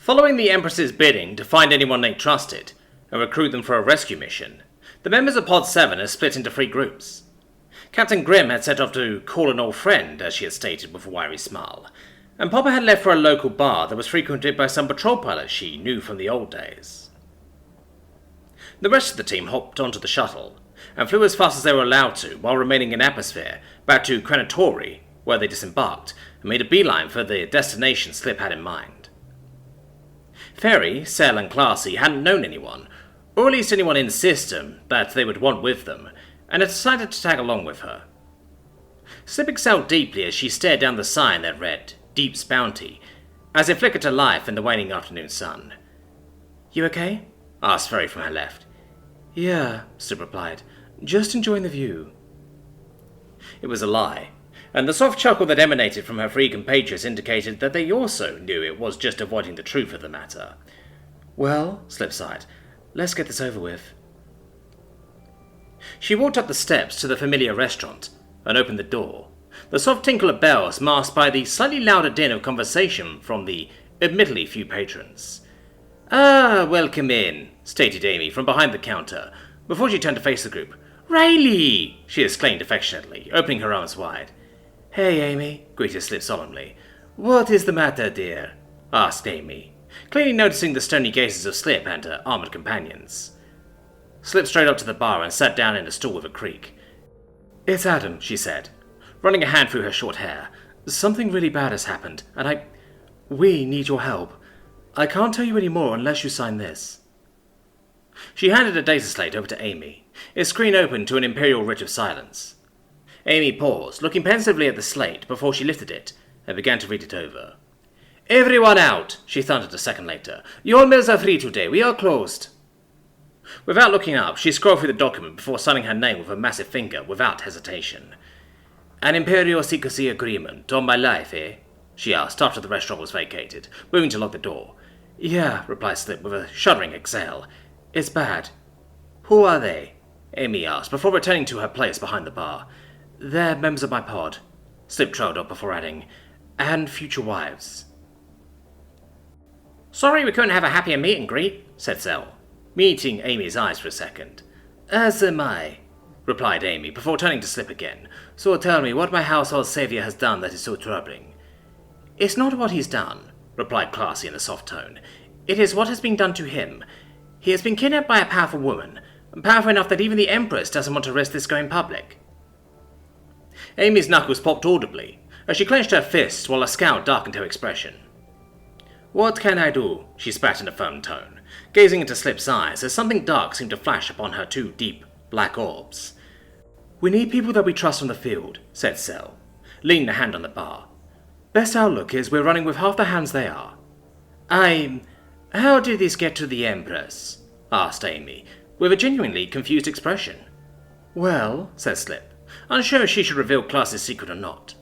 Following the Empress's bidding to find anyone they trusted and recruit them for a rescue mission, the members of Pod 7 had split into 3 groups. Captain Grimm had set off to call an old friend, as she had stated with a wiry smile, and Popper had left for a local bar that was frequented by some patrol pilots she knew from the old days. The rest of the team hopped onto the shuttle and flew as fast as they were allowed to while remaining in atmosphere back to Crematori, where they disembarked and made a beeline for the destination Slip had in mind. Ferry, Sel and Classy hadn't known anyone, or at least anyone in the system that they would want with them, and had decided to tag along with her. Slip exhaled deeply as she stared down the sign that read, Deep's Bounty, as it flickered to life in the waning afternoon sun. "You okay?" asked Ferry from her left. "Yeah," Slip replied. "Just enjoying the view." It was a lie, and the soft chuckle that emanated from her 3 compatriots indicated that they also knew it was just avoiding the truth of the matter. "Well," Slip sighed, "let's get this over with." She walked up the steps to the familiar restaurant and opened the door, the soft tinkle of bells masked by the slightly louder din of conversation from the admittedly few patrons. "Ah, welcome in," stated Amy from behind the counter, before she turned to face the group. "Riley!" she exclaimed affectionately, opening her arms wide. "Hey, Amy," greeted Slip solemnly. "What is the matter, dear?" asked Amy, clearly noticing the stony gazes of Slip and her armoured companions. Slip straight up to the bar and sat down in a stool with a creak. "It's Adam," she said, running a hand through her short hair. "Something really bad has happened, and we need your help. I can't tell you any more unless you sign this." She handed a data slate over to Amy, its screen opened to an imperial writ of silence. Amy paused, looking pensively at the slate before she lifted it and began to read it over. "Everyone out," she thundered a second later. "Your meals are free today. We are closed." Without looking up, she scrolled through the document before signing her name with a massive finger without hesitation. "An Imperial secrecy agreement on my life, eh?" she asked after the restaurant was vacated, moving to lock the door. "Yeah," replied Slip with a shuddering exhale. "It's bad." "Who are they?" Amy asked before returning to her place behind the bar. "They're members of my pod," Slip trailed up before adding, "and future wives." "Sorry we couldn't have a happier meet and greet," said Sel, meeting Amy's eyes for a second. "As am I," replied Amy before turning to Slip again. "So tell me what my household savior has done that is so troubling." "It's not what he's done," replied Classy in a soft tone. "It is what has been done to him. He has been kidnapped by a powerful woman, powerful enough that even the Empress doesn't want to risk this going public." Amy's knuckles popped audibly as she clenched her fists while a scowl darkened her expression. "What can I do?" she spat in a firm tone, gazing into Slip's eyes as something dark seemed to flash upon her 2 deep, black orbs. "We need people that we trust from the field," said Sel, leaning a hand on the bar. "Best outlook is we're running with half the hands they are." How did this get to the Empress?" asked Amy, with a genuinely confused expression. "Well," said Slip, unsure if she should reveal Classy's secret or not.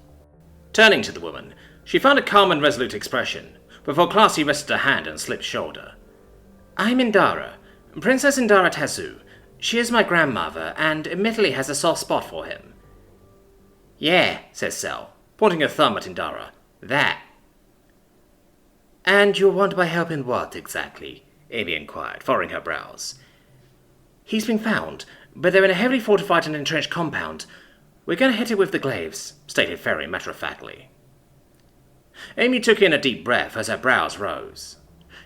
Turning to the woman, she found a calm and resolute expression, before Classy rested her hand on Slip's shoulder. "I'm Indara, Princess Indara Tazu. She is my grandmother, and admittedly has a soft spot for him." "Yeah," said Sel, pointing a thumb at Indara. "That." "And you want my help in what, exactly?" Amy inquired, furrowing her brows. "He's been found, but they're in a heavily fortified and entrenched compound. We're going to hit it with the glaives," stated Ferry matter-of-factly. Amy took in a deep breath as her brows rose.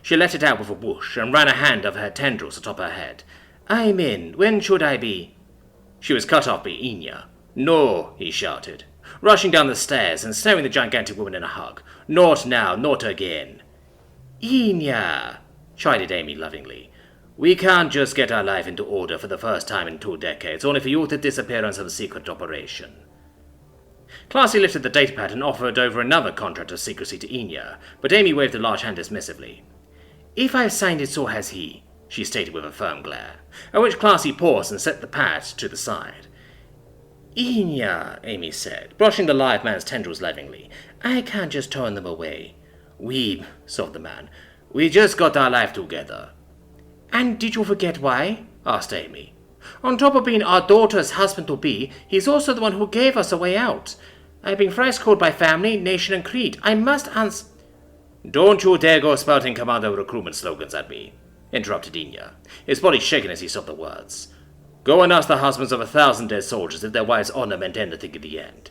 She let it out with a whoosh and ran a hand over her tendrils atop her head. "I'm in. When should I be?" She was cut off by Enya. "No," he shouted, rushing down the stairs and staring the gigantic woman in a hug. "Not now, not again." "Enya," chided Amy lovingly. "We can't just get our life into order for the first time in 2 decades, only for you to disappear on some secret operation." Classy lifted the datapad and offered over another contract of secrecy to Enya, but Amy waved a large hand dismissively. "If I've signed it, so has he," she stated with a firm glare, at which Classy paused and set the pad to the side. "Enya," Amy said, brushing the live man's tendrils lovingly, "I can't just turn them away." "We," sobbed the man, "we just got our life together." "And did you forget why?" asked Amy. "On top of being our daughter's husband-to-be, he's also the one who gave us a way out. I've been thrice called by family, nation, and creed. I must answer—" Don't you dare go spouting commando recruitment slogans at me, interrupted Inya, his body shaking as he sobbed the words. Go and ask the husbands of 1,000 dead soldiers if their wives' honor meant anything in the end.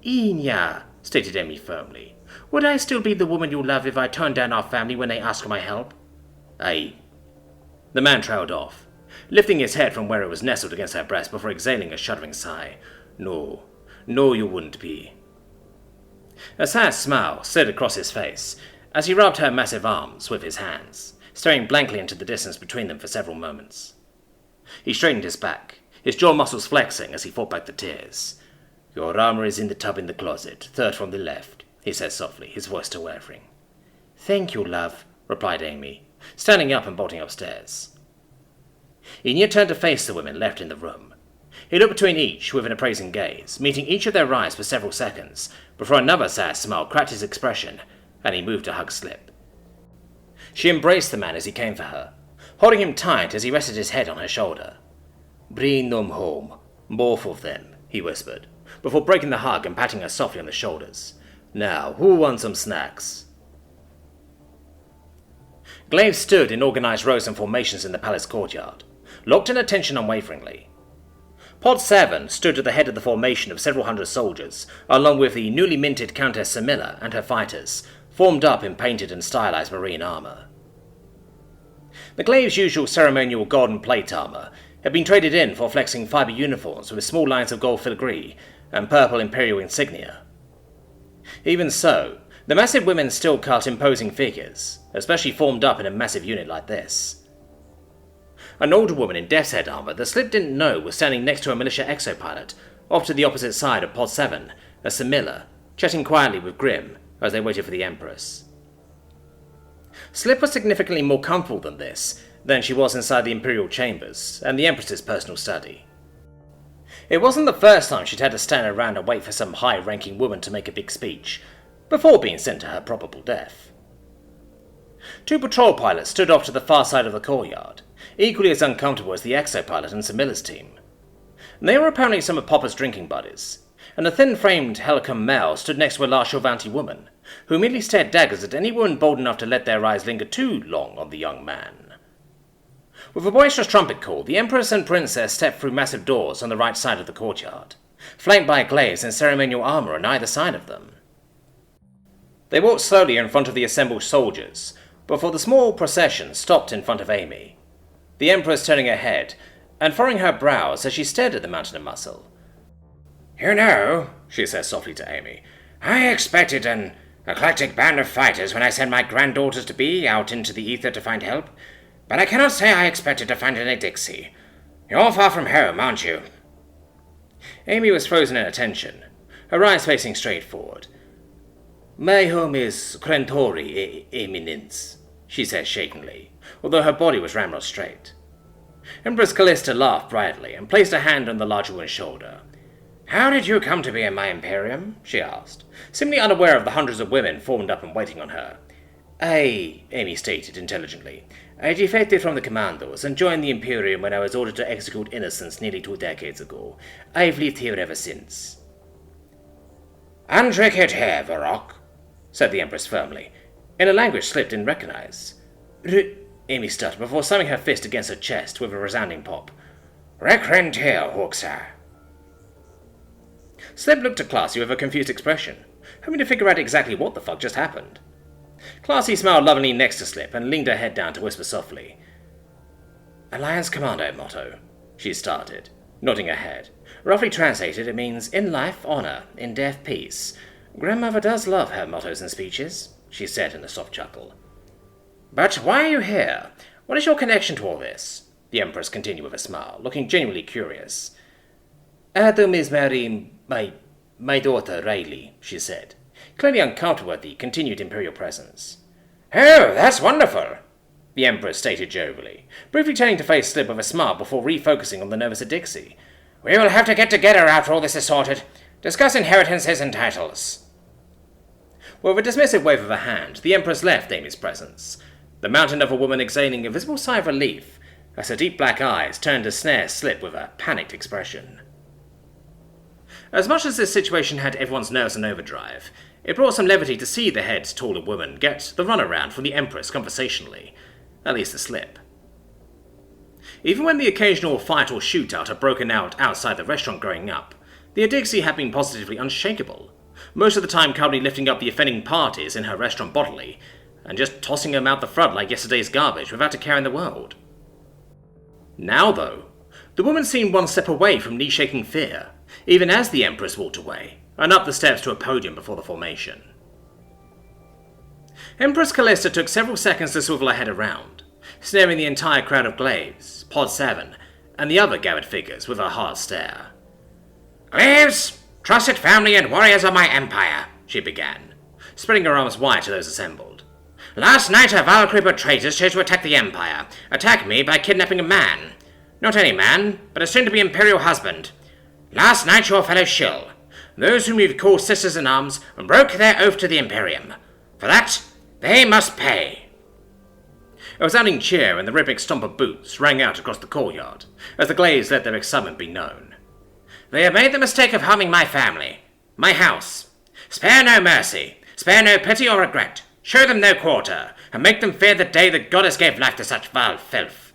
Inya, stated Amy firmly, would I still be the woman you love if I turned down our family when they asked for my help? Aye. The man trailed off, lifting his head from where it was nestled against her breast before exhaling a shuddering sigh. No, you wouldn't be. A sad smile slid across his face as he rubbed her massive arms with his hands, staring blankly into the distance between them for several moments. He straightened his back, his jaw muscles flexing as he fought back the tears. Your armor is in the tub in the closet, third from the left, he said softly, his voice still wavering. Thank you, love, replied Amy, standing up and bolting upstairs. Inya turned to face the women left in the room. He looked between each with an appraising gaze, meeting each of their eyes for several seconds, before another sad smile cracked his expression, and he moved to hug Slip. She embraced the man as he came for her, holding him tight as he rested his head on her shoulder. Bring them home, both of them, he whispered, before breaking the hug and patting her softly on the shoulders. Now, who wants some snacks? Glaives stood in organized rows and formations in the palace courtyard, locked in attention unwaveringly. Pod 7 stood at the head of the formation of several hundred soldiers, along with the newly minted Countess Samilla and her fighters, formed up in painted and stylized marine armor. The Glaive's usual ceremonial golden plate armor had been traded in for flexing fiber uniforms with small lines of gold filigree and purple imperial insignia. Even so, the massive women still cut imposing figures, especially formed up in a massive unit like this. An older woman in death's head armor that Slip didn't know was standing next to a militia exopilot, off to the opposite side of Pod 7, a Samilla, chatting quietly with Grim as they waited for the Empress. Slip was significantly more comfortable than she was inside the Imperial chambers and the Empress's personal study. It wasn't the first time she'd had to stand around and wait for some high-ranking woman to make a big speech, before being sent to her probable death. Two patrol pilots stood off to the far side of the courtyard, equally as uncomfortable as the exopilot and Samilla's team. They were apparently some of Popper's drinking buddies, and a thin-framed Helicum male stood next to a large Shorvanti woman, who immediately stared daggers at any woman bold enough to let their eyes linger too long on the young man. With a boisterous trumpet call, the Empress and Princess stepped through massive doors on the right side of the courtyard, flanked by glaives in ceremonial armor on either side of them. They walked slowly in front of the assembled soldiers, before the small procession stopped in front of Amy, the Empress turning her head and furrowing her brows as she stared at the mountain of muscle. You know, she said softly to Amy, I expected an eclectic band of fighters when I sent my granddaughters-to-be out into the ether to find help, but I cannot say I expected to find any Dixie. You're far from home, aren't you? Amy was frozen in attention, her eyes facing straight forward. My home is Crentori, Eminence, she said shakingly, although her body was ramrod straight. Empress Callista laughed brightly and placed a hand on the larger woman's shoulder. How did you come to be in my Imperium? She asked, seemingly unaware of the hundreds of women formed up and waiting on her. Amy stated intelligently, I defected from the commandos and joined the Imperium when I was ordered to execute innocents nearly 2 decades ago. I've lived here ever since. Intricate hair, Varrock, said the Empress firmly, in a language Slip didn't recognize. Amy stuttered before slamming her fist against her chest with a resounding pop. Recrentil, Hawksir. Slip looked at Classy with a confused expression, hoping to figure out exactly what the fuck just happened. Classy smiled lovingly next to Slip and leaned her head down to whisper softly. Alliance Commando motto, she started, nodding her head. Roughly translated, it means, in life, honor, in death, peace. Grandmother does love her mottos and speeches, she said in a soft chuckle. But why are you here? What is your connection to all this? The Empress continued with a smile, looking genuinely curious. Adam is marrying my daughter, Riley, she said, clearly uncomfortable at the continued Imperial presence. Oh, that's wonderful, the Empress stated jovially, briefly turning to face Slip with a smile before refocusing on the nervous Dixie. We will have to get together after all this is sorted. Discuss inheritances and titles. With a dismissive wave of her hand, the Empress left Amy's presence, the mountain of a woman exhaling a visible sigh of relief as her deep black eyes turned to snare Slip with a panicked expression. As much as this situation had everyone's nerves in overdrive, It brought some levity to see the head's taller woman get the runaround from the Empress conversationally, at least the slip. Even when the occasional fight or shootout had broken out outside the restaurant growing up, the Adixie had been positively unshakable, most of the time calmly lifting up the offending parties in her restaurant bodily, and just tossing them out the front like yesterday's garbage without a care in the world. Now, though, the woman seemed one step away from knee-shaking fear, even as the Empress walked away, and up the steps to a podium before the formation. Empress Callista took several seconds to swivel her head around, snaring the entire crowd of Glaives, Pod 7, and the other gathered figures with a hard stare. "Glaives, trusted family and warriors of my empire," she began, spreading her arms wide to those assembled. "Last night a Valkyrie of traitors chose to attack the Empire, attack me by kidnapping a man. Not any man, but a soon-to-be Imperial husband. Last night your fellow shill, those whom you've called sisters-in-arms, broke their oath to the Imperium. For that, they must pay." A resounding cheer and the rhythmic stomp of boots rang out across the courtyard, as the Glaives let their excitement be known. "They have made the mistake of harming my family, my house. Spare no mercy, spare no pity or regret. Show them no quarter, and make them fear the day the goddess gave life to such vile filth."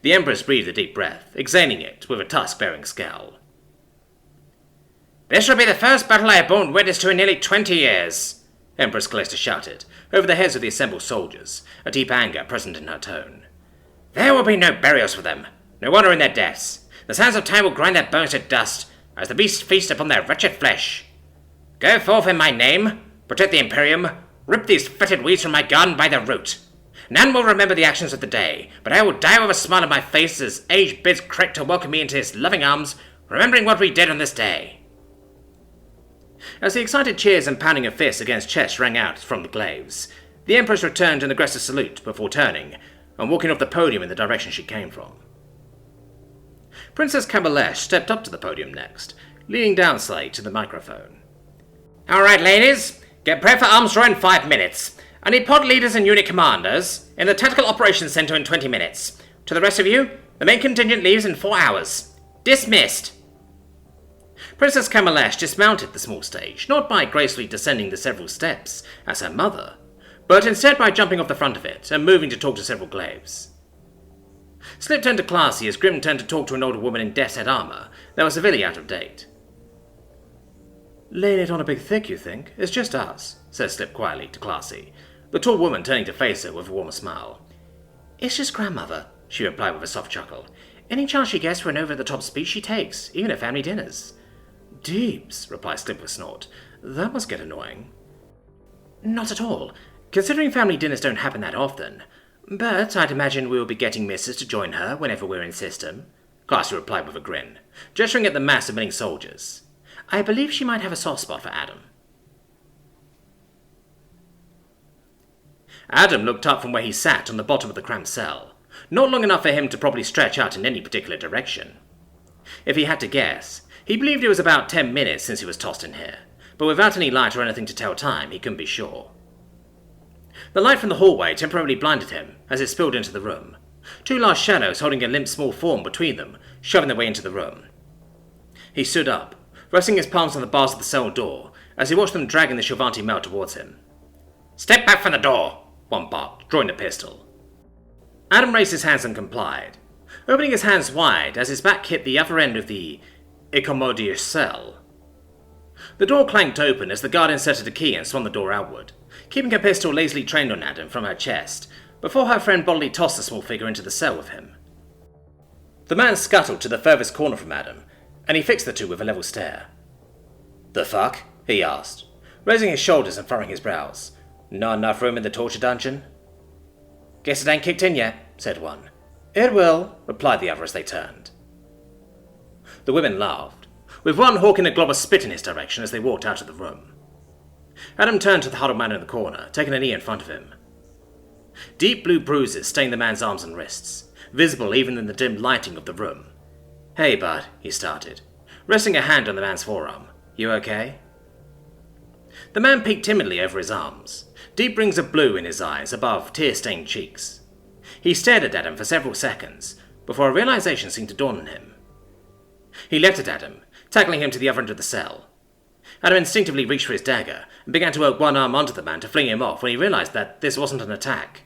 The Empress breathed a deep breath, exhaling it with a tusk-bearing scowl. "This will be the first battle I have borne witness to in nearly 20 years, Empress Callista shouted, over the heads of the assembled soldiers, a deep anger present in her tone. "There will be no burials for them, no honor in their deaths. The sands of time will grind their bones to dust, as the beasts feast upon their wretched flesh. Go forth in my name, protect the Imperium, rip these fetid weeds from my garden by the root. None will remember the actions of the day, but I will die with a smile on my face as age bids Crick to welcome me into his loving arms, remembering what we did on this day." As the excited cheers and pounding of fists against chests rang out from the Glaives, the Empress returned an aggressive salute before turning and walking off the podium in the direction she came from. Princess Kabalesh stepped up to the podium next, leaning down slightly to the microphone. "All right, ladies, get prepared for arms draw in 5 minutes. I need pod leaders and unit commanders in the Tactical Operations Center in 20 minutes. To the rest of you, the main contingent leaves in 4 hours. Dismissed." Princess Kamalesh dismounted the small stage, not by gracefully descending the several steps, as her mother, but instead by jumping off the front of it and moving to talk to several Glaives. Slip turned to Classy as Grim turned to talk to an older woman in death's head armor that was severely out of date. "Laying it on a bit thick, you think? It's just us," said Slip quietly to Classy, the tall woman turning to face her with a warmer smile. "It's just grandmother," she replied with a soft chuckle. "Any chance she gets for an over-the-top speech she takes, even at family dinners." "Deeps," replied Slip with a snort. "That must get annoying." "Not at all, considering family dinners don't happen that often. But I'd imagine we'll be getting Mrs. to join her whenever we're in system," Classy replied with a grin, gesturing at the mass of milling soldiers. "I believe she might have a soft spot for Adam." Adam looked up from where he sat on the bottom of the cramped cell, not long enough for him to properly stretch out in any particular direction. If he had to guess, he believed it was about 10 minutes since he was tossed in here, but without any light or anything to tell time, he couldn't be sure. The light from the hallway temporarily blinded him as it spilled into the room, 2 large shadows holding a limp small form between them, shoving their way into the room. He stood up, resting his palms on the bars of the cell door, as he watched them dragging the Shivanti male towards him. "Step back from the door," one barked, drawing a pistol. Adam raised his hands and complied, opening his hands wide as his back hit the upper end of the incommodious cell. The door clanked open as the guard inserted a key and swung the door outward, keeping her pistol lazily trained on Adam from her chest, before her friend bodily tossed the small figure into the cell with him. The man scuttled to the furthest corner from Adam, and he fixed the two with a level stare. "The fuck?" he asked, raising his shoulders and furrowing his brows. "Not enough room in the torture dungeon?" "Guess it ain't kicked in yet," said one. "It will," replied the other as they turned. The women laughed, with one hawking a glob of spit in his direction as they walked out of the room. Adam turned to the huddled man in the corner, taking a knee in front of him. Deep blue bruises stained the man's arms and wrists, visible even in the dim lighting of the room. "Hey, bud," he started, resting a hand on the man's forearm. "You okay?" The man peeked timidly over his arms, deep rings of blue in his eyes above tear-stained cheeks. He stared at Adam for several seconds, before a realization seemed to dawn on him. He leapt at Adam, tackling him to the other end of the cell. Adam instinctively reached for his dagger and began to work one arm onto the man to fling him off when he realized that this wasn't an attack.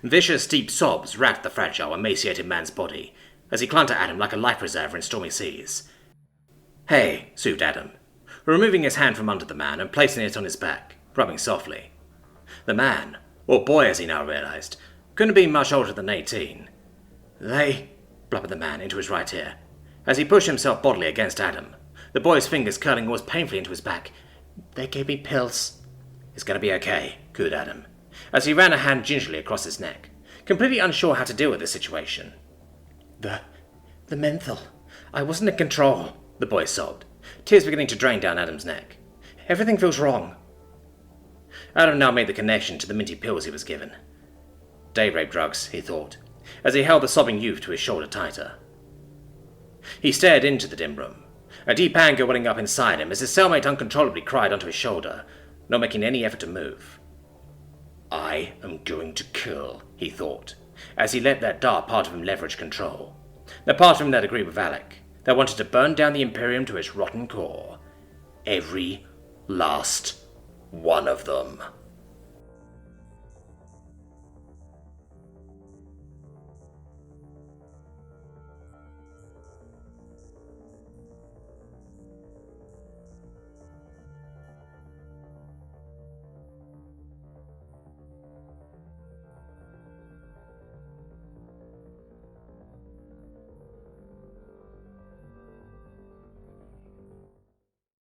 Vicious, deep sobs racked the fragile, emaciated man's body as he clung to Adam like a life preserver in stormy seas. "Hey," soothed Adam, removing his hand from under the man and placing it on his back, rubbing softly. The man, or boy as he now realized, couldn't be much older than 18. "They," blubbered the man into his right ear, as he pushed himself bodily against Adam, the boy's fingers curling almost painfully into his back. "They gave me pills." "It's gonna be okay," cooed Adam, as he ran a hand gingerly across his neck, completely unsure how to deal with this situation. The menthol. I wasn't in control," the boy sobbed, tears beginning to drain down Adam's neck. "Everything feels wrong." Adam now made the connection to the minty pills he was given. Day rape drugs, he thought, as he held the sobbing youth to his shoulder tighter. He stared into the dim room, a deep anger welling up inside him as his cellmate uncontrollably cried onto his shoulder, not making any effort to move. "I am going to kill," he thought, as he let that dark part of him leverage control. The part of him that agreed with Alec, that wanted to burn down the Imperium to its rotten core. Every last one of them.